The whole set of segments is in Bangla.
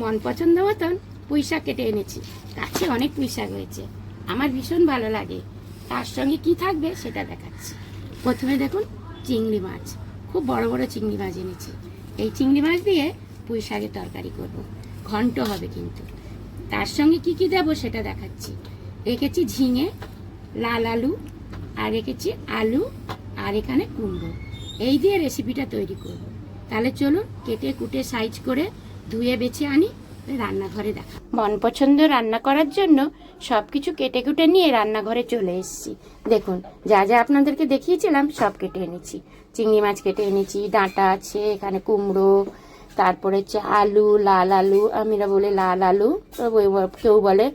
মন পছন্দ মতন পুঁই শাক কেটে এনেছি। কাছে অনেক পুঁই শাক হয়েছে, আমার ভীষণ ভালো লাগে। তার সঙ্গে কি থাকবে সেটা দেখাচ্ছি। প্রথমে দেখুন চিংড়ি মাছ, খুব বড় বড় চিংড়ি মাছ এনেছি। এই চিংড়ি মাছ দিয়ে পুঁই শাকের তরকারি করব, ঘন্ট হবে কিন্তু। তার সঙ্গে কি কি দেবো সেটা দেখাচ্ছি। রেখেছি ঝিঙে, লাল আলু, আর রেখেছি আলু, আর এখানে কুমড়ো। এই দিয়ে রেসিপিটা তৈরি করব। তাহলে চলুন কেটে কুটে সাইজ করে ধুয়ে বেছে আনি, রান্নাঘরে দেখা। মন পছন্দ রান্না করার জন্য সব কিছু কেটে কুটে নিয়ে রান্নাঘরে চলে এসেছি। দেখুন যা যা আপনাদেরকে দেখিয়েছিলাম সব কেটে এনেছি। চিংড়ি মাছ কেটে এনেছি, ডাঁটা আছে, এখানে কুমড়ো, তারপরে হচ্ছে আলু, লাল আলু, আমরা বলে লাল আলু, কেউ বলে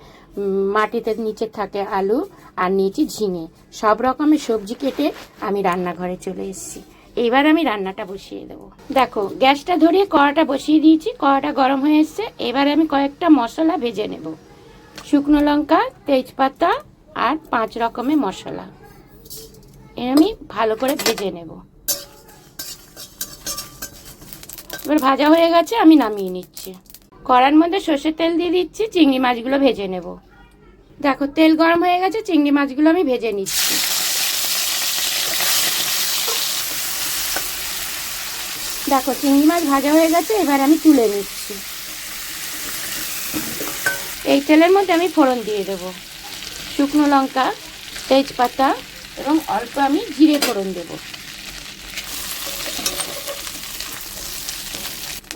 মাটিতে নিচে থাকে আলু, আর নিয়েছি ঝিঙে। সব রকমের সবজি কেটে আমি রান্নাঘরে চলে এসেছি। এবার আমি রান্নাটা বসিয়ে দেবো। দেখো গ্যাসটা ধরিয়ে কড়াটা বসিয়ে দিয়েছি, কড়াটা গরম হয়ে এসছে। এবার আমি কয়েকটা মশলা ভেজে নেব। শুকনো লঙ্কা, তেজপাতা আর 5 রকমের মশলা আমি ভালো করে ভেজে নেব। এবার ভাজা হয়ে গেছে, আমি নামিয়ে নিচ্ছি। কড়ার মধ্যে সর্ষের তেল দিয়ে দিচ্ছি, চিংড়ি মাছগুলো ভেজে নেব। দেখো তেল গরম হয়ে গেছে, চিংড়ি মাছগুলো আমি ভেজে নিচ্ছি। দেখো চিংড়ি মাছ ভাজা হয়ে গেছে, এবার আমি তুলে নিচ্ছি। এই তেলের মধ্যে আমি ফোড়ন দিয়ে দেব। শুকনো লঙ্কা, তেজপাতা এবং অল্প আমি জিরে ফোড়ন দেব।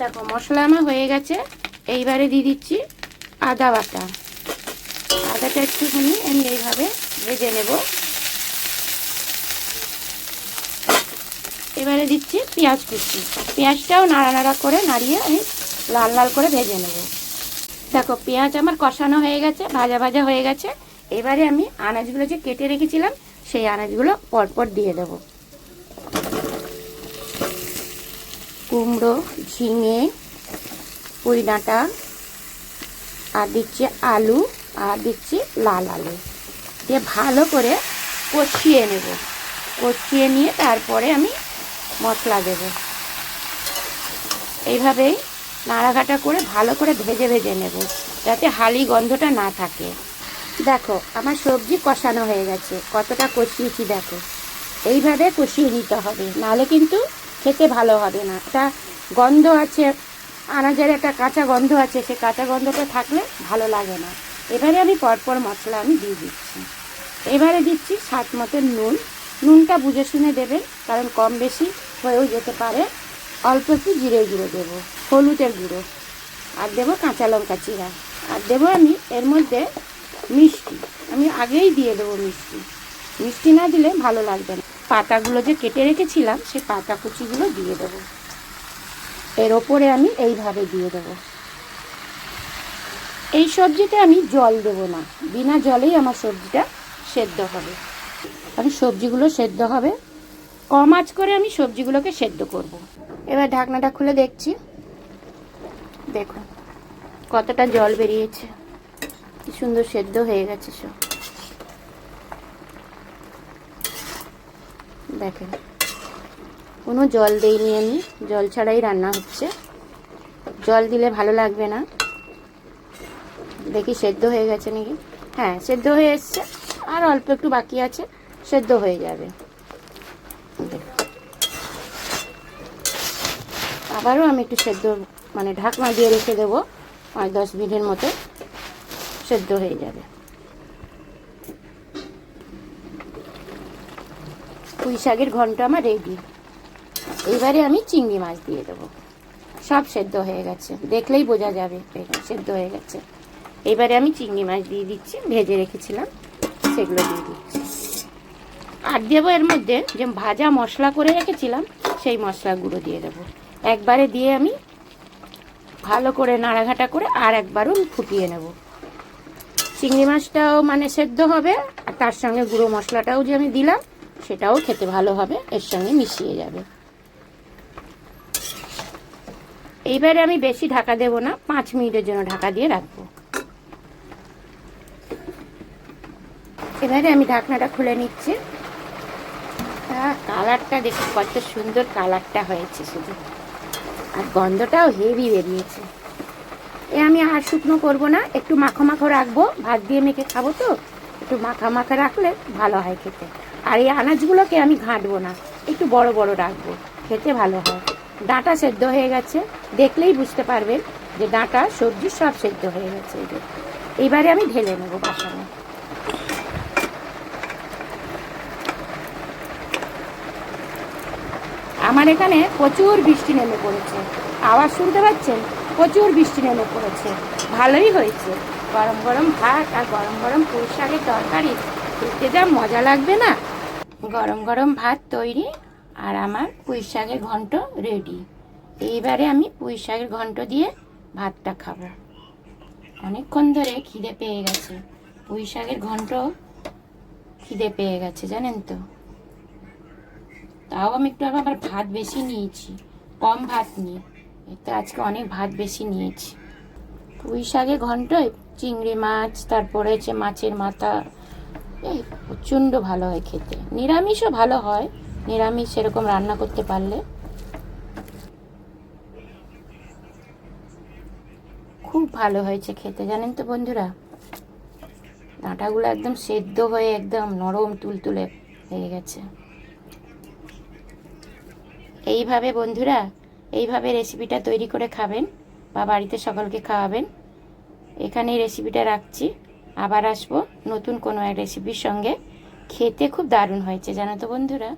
দেখো মশলা আমার হয়ে গেছে, এইবারে দিয়ে দিচ্ছি আদা বাটা। আদাটা একটুখানি আমি এইভাবে ভেজে নেব। এবারে দিচ্ছি পেঁয়াজ কুচি। পেঁয়াজটাও নাড়া নাড়া করে নাড়িয়ে আমি লাল লাল করে ভেজে নেব। দেখো পেঁয়াজ আমার কষানো হয়ে গেছে, ভাজা ভাজা হয়ে গেছে। এবারে আমি আনাজগুলো যে কেটে রেখেছিলাম সেই আনাজগুলো পরপর দিয়ে দেব। কুমড়ো, ঝিঙে, পুঁই ডাঁটা, আর দিচ্ছি আলু, আর দিচ্ছি লাল আলু দিয়ে ভালো করে কষিয়ে নেব। কষিয়ে নিয়ে তারপরে আমি মশলা দেব। এইভাবেই নাড়াঘাটা করে ভালো করে ভেজে ভেজে নেব, যাতে হালি গন্ধটা না থাকে। দেখো আমার সবজি কষানো হয়ে গেছে, কতটা কষিয়েছি দেখো। এইভাবে কষিয়ে নিতে হবে, নাহলে কিন্তু খেতে ভালো হবে না। একটা গন্ধ আছে, আনাজের একটা কাঁচা গন্ধ আছে, সে কাঁচা গন্ধটা থাকলে ভালো লাগে না। এবারে আমি পরপর মশলা আমি দিয়ে দিচ্ছি। এবারে দিচ্ছি স্বাদ মতো নুন। নুনটা বুঝে শুনে দেবেন, কারণ কম বেশি হয়েও যেতে পারে। অল্প একটু জিরে গুঁড়ো দেবো, হলুদের গুঁড়ো, আর দেবো কাঁচা লঙ্কা চিরা, আর দেবো আমি এর মধ্যে মিষ্টি। আমি আগেই দিয়ে দেবো মিষ্টি, মিষ্টি না দিলে ভালো লাগবে না। পাতাগুলো যে কেটে রেখেছিলাম সেই পাতা কুচিগুলো দিয়ে দেবো। এর ওপরে আমি এইভাবে দিয়ে দেবো। এই সবজিতে আমি জল দেব না, বিনা জলেই আমার সবজিটা সেদ্ধ হবে। আমি সবজিগুলো সেদ্ধ হবে, কম আঁচ করে আমি সবজিগুলোকে সেদ্ধ করব। এবার ঢাকনাটা খুলে দেখছি, দেখুন কতটা জল বেরিয়েছে, কি সুন্দর সেদ্ধ হয়ে গেছে সব। দেখেন কোনো জল দেইনি আমি, জল ছাড়াই রান্না হচ্ছে। জল দিলে ভালো লাগবে না। দেখি সেদ্ধ হয়ে গেছে নাকি। হ্যাঁ সেদ্ধ হয়ে এসছে, আর অল্প একটু বাকি আছে, সেদ্ধ হয়ে যাবে। আবারও আমি একটু সেদ্ধ মানে ঢাকনা দিয়ে রেখে দেবো, 5-10 মিনিটের মতো সেদ্ধ হয়ে যাবে। পুঁই শাকের ঘন্ট আমার রেডি। এইবারে আমি চিংড়ি মাছ দিয়ে দেবো। সব সেদ্ধ হয়ে গেছে, দেখলেই বোঝা যাবে সেদ্ধ হয়ে গেছে। এবারে আমি চিংড়ি মাছ দিয়ে দিচ্ছি, ভেজে রেখেছিলাম সেগুলো দিয়ে দিচ্ছি। আর দেবো এর মধ্যে যে ভাজা মশলা করে রেখেছিলাম সেই মশলা গুঁড়ো দিয়ে দেবো। একবারে দিয়ে আমি ভালো করে নাড়াঘাটা করে আর একবারও ফুটিয়ে নেব। চিংড়ি মাছটাও মানে সেদ্ধ হবে, আর তার সঙ্গে গুঁড়ো মশলাটাও যে আমি দিলাম সেটাও খেতে ভালো হবে, এর সঙ্গে মিশিয়ে যাবে। এইবারে আমি বেশি ঢাকা দেব না, 5 মিনিটের জন্য ঢাকা দিয়ে রাখবো। এবারে আমি ঢাকনাটা খুলে নিচ্ছি। কালারটা দেখি কত সুন্দর কালারটা হয়েছে শুধু, আর গন্ধটাও হেভি বেরিয়েছে। আমি আর শুকনো করব না, একটু মাখো মাখো রাখবো, ভাত দিয়ে মেখে খাবো তো, একটু মাখা মাখা রাখলে ভালো হয় খেতে। আর এই আনাজগুলোকে আমি ঘাঁটবো না, একটু বড় বড় রাখবো, খেতে ভালো হয়। ডাঁটা সেদ্ধ হয়ে গেছে, দেখলেই বুঝতে পারবেন যে ডাঁটা সবজি সব সেদ্ধ হয়ে গেছে। এইবারে আমি ঢেলে নেবো বাসনে। আমার এখানে প্রচুর বৃষ্টি নেমে পড়েছে, আওয়াজ শুনতে পাচ্ছেন? প্রচুর বৃষ্টি নেমে পড়েছে, ভালোই হয়েছে। গরম গরম ভাত আর গরম গরম পুঁই শাকের তরকারি খেতে যা মজা লাগবে না। গরম গরম ভাত তৈরি, আর আমার পুঁই শাকের ঘন্ট রেডি। এইবারে আমি পুঁই শাকের ঘন্ট দিয়ে ভাতটা খাবো। অনেকক্ষণ ধরে খিদে পেয়ে গেছে, পুঁই শাকের ঘন্ট খিদে পেয়ে গেছে জানেন তো। তাও আমি একটু আবার ভাত বেশি নিয়েছি, কম ভাত নিয়ে, তো আজকে অনেক ভাত বেশি নিয়েছি। পুঁই শাকে ঘন্টয় চিংড়ি মাছ, তারপরে হচ্ছে মাছের মাথা, এই প্রচণ্ড ভালো হয় খেতে। নিরামিষও ভালো হয়, নিরামিষ সেরকম রান্না করতে পারলে। খুব ভালো হয়েছে খেতে জানেন তো বন্ধুরা। ডাঁটাগুলো একদম সেদ্ধ হয়ে একদম নরম তুলতুলে হয়ে গেছে। এইভাবে বন্ধুরা, এইভাবে রেসিপিটা তৈরি করে খাবেন বা বাড়িতে সকলকে খাওয়াবেন। এখানেই রেসিপিটা রাখছি, আবার আসবো নতুন কোনো এক রেসিপির সঙ্গে। খেতে খুব দারুণ হয়েছে জানো তো বন্ধুরা।